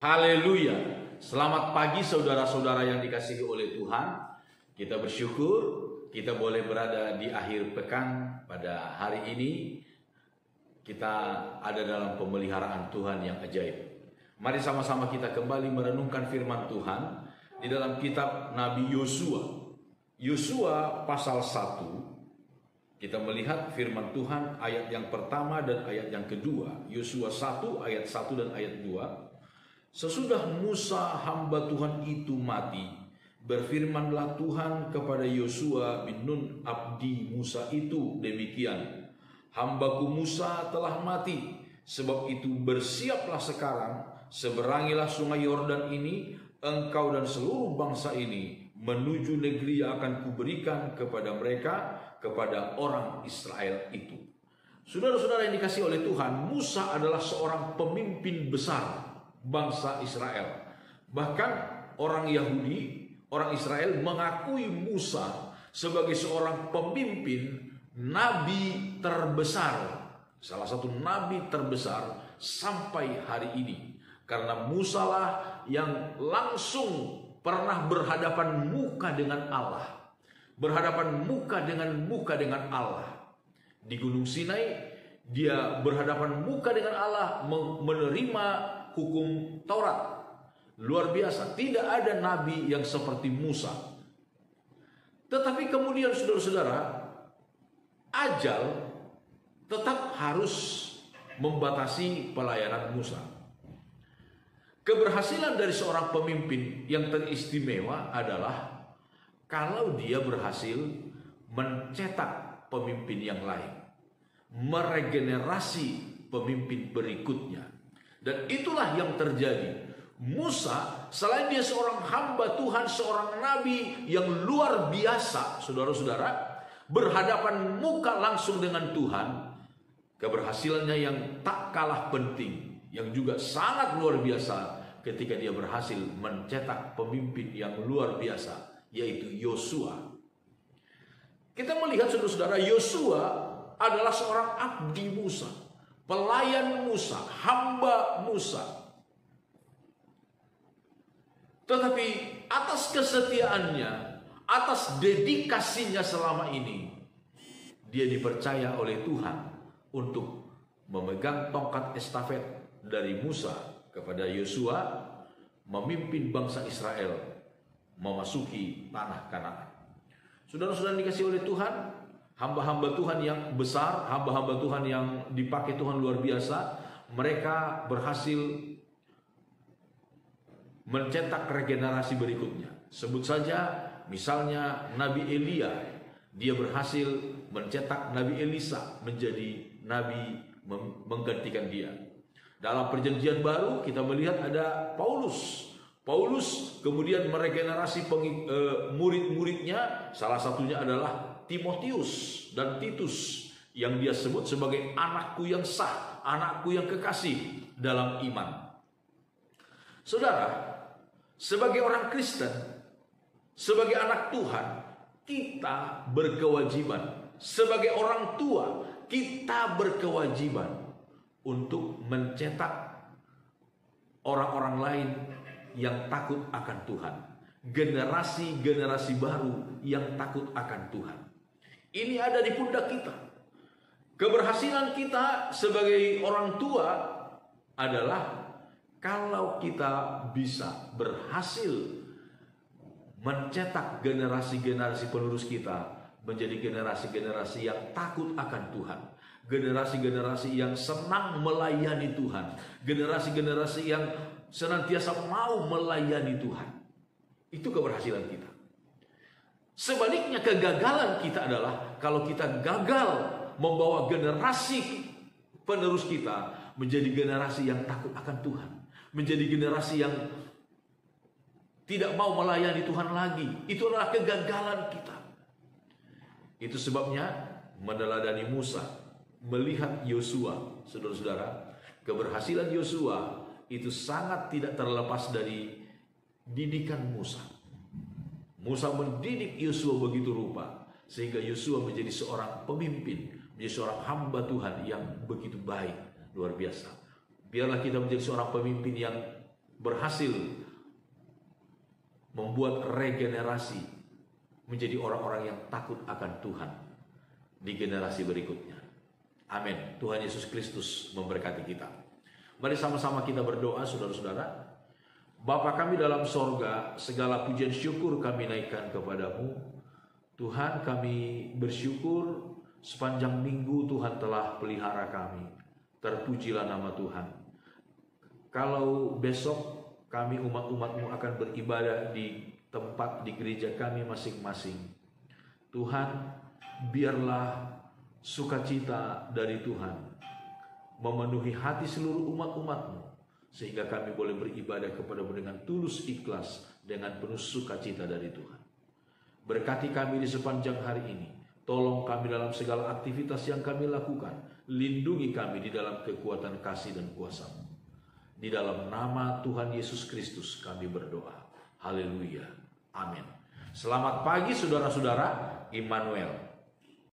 Haleluya. Selamat pagi saudara-saudara yang dikasihi oleh Tuhan. Kita bersyukur kita boleh berada di akhir pekan pada hari ini. Kita ada dalam pemeliharaan Tuhan yang ajaib. Mari sama-sama kita kembali merenungkan firman Tuhan di dalam kitab Nabi Yosua. Yosua pasal 1. Kita melihat firman Tuhan ayat yang pertama dan ayat yang kedua. Yosua 1 ayat 1 dan ayat 2. Sesudah Musa hamba Tuhan itu mati, berfirmanlah Tuhan kepada Yosua bin Nun abdi Musa itu demikian. Hambaku Musa telah mati, sebab itu bersiaplah sekarang, seberangilah sungai Yordan ini, engkau dan seluruh bangsa ini, menuju negeri yang akan kuberikan kepada mereka, kepada orang Israel itu. Saudara-saudara yang dikasihi oleh Tuhan, Musa adalah seorang pemimpin besar bangsa Israel. Bahkan orang Yahudi, orang Israel mengakui Musa sebagai seorang pemimpin nabi terbesar, salah satu nabi terbesar sampai hari ini. Karena Musa lah yang langsung pernah berhadapan muka dengan Allah, berhadapan muka dengan Allah. Di Gunung Sinai dia berhadapan muka dengan Allah, menerima hukum Taurat. Luar biasa, tidak ada nabi yang seperti Musa. Tetapi kemudian saudara-saudara, ajal tetap harus membatasi pelayanan Musa. Keberhasilan dari seorang pemimpin yang teristimewa adalah kalau dia berhasil mencetak pemimpin yang lain, meregenerasi pemimpin berikutnya. Dan itulah yang terjadi. Musa, selain dia seorang hamba Tuhan, seorang nabi yang luar biasa, saudara-saudara, berhadapan muka langsung dengan Tuhan, keberhasilannya yang tak kalah penting, yang juga sangat luar biasa ketika dia berhasil mencetak pemimpin yang luar biasa, yaitu Yosua. Kita melihat saudara-saudara, Yosua adalah seorang abdi Musa, pelayan Musa, hamba Musa. Tetapi atas kesetiaannya, atas dedikasinya selama ini, dia dipercaya oleh Tuhan untuk memegang tongkat estafet dari Musa kepada Yosua, memimpin bangsa Israel memasuki tanah Kanaan. Saudara-saudara dikasihi oleh Tuhan, hamba-hamba Tuhan yang besar, hamba-hamba Tuhan yang dipakai Tuhan luar biasa, mereka berhasil mencetak regenerasi berikutnya. Sebut saja misalnya Nabi Elia, dia berhasil mencetak Nabi Elisa menjadi nabi menggantikan dia. Dalam perjanjian baru kita melihat ada Paulus. Paulus kemudian meregenerasi murid-muridnya, salah satunya adalah Timotius dan Titus yang dia sebut sebagai anakku yang sah, anakku yang kekasih dalam iman. Saudara, sebagai orang Kristen, sebagai anak Tuhan, kita berkewajiban. Sebagai orang tua, kita berkewajiban untuk mencetak orang-orang lain yang takut akan Tuhan. Generasi-generasi baru yang takut akan Tuhan. Ini ada di pundak kita. Keberhasilan kita sebagai orang tua adalah kalau kita bisa berhasil mencetak generasi-generasi penerus kita menjadi generasi-generasi yang takut akan Tuhan, generasi-generasi yang senang melayani Tuhan, generasi-generasi yang senantiasa mau melayani Tuhan. Itu keberhasilan kita. Sebaliknya kegagalan kita adalah kalau kita gagal membawa generasi penerus kita menjadi generasi yang takut akan Tuhan, menjadi generasi yang tidak mau melayani Tuhan lagi. Itu adalah kegagalan kita. Itu sebabnya meneladani Musa, melihat Yosua, saudara-saudara, keberhasilan Yosua itu sangat tidak terlepas dari didikan Musa. Musa mendidik Yosua begitu rupa sehingga Yosua menjadi seorang pemimpin, menjadi seorang hamba Tuhan yang begitu baik, luar biasa. Biarlah kita menjadi seorang pemimpin yang berhasil membuat regenerasi menjadi orang-orang yang takut akan Tuhan di generasi berikutnya. Amin. Tuhan Yesus Kristus memberkati kita. Mari sama-sama kita berdoa, saudara-saudara. Bapa kami dalam sorga, segala pujian syukur kami naikkan kepadamu. Tuhan, kami bersyukur sepanjang minggu Tuhan telah pelihara kami. Terpujilah nama Tuhan. Kalau besok kami umat-umat-Mu akan beribadah di tempat di gereja kami masing-masing, Tuhan, biarlah sukacita dari Tuhan memenuhi hati seluruh umat-umat-Mu, sehingga kami boleh beribadah kepada-Mu dengan tulus ikhlas, dengan penuh sukacita dari Tuhan. Berkati kami di sepanjang hari ini. Tolong kami dalam segala aktivitas yang kami lakukan. Lindungi kami di dalam kekuatan kasih dan kuasa-Mu. Di dalam nama Tuhan Yesus Kristus kami berdoa. Haleluya. Amin. Selamat pagi saudara-saudara. Immanuel.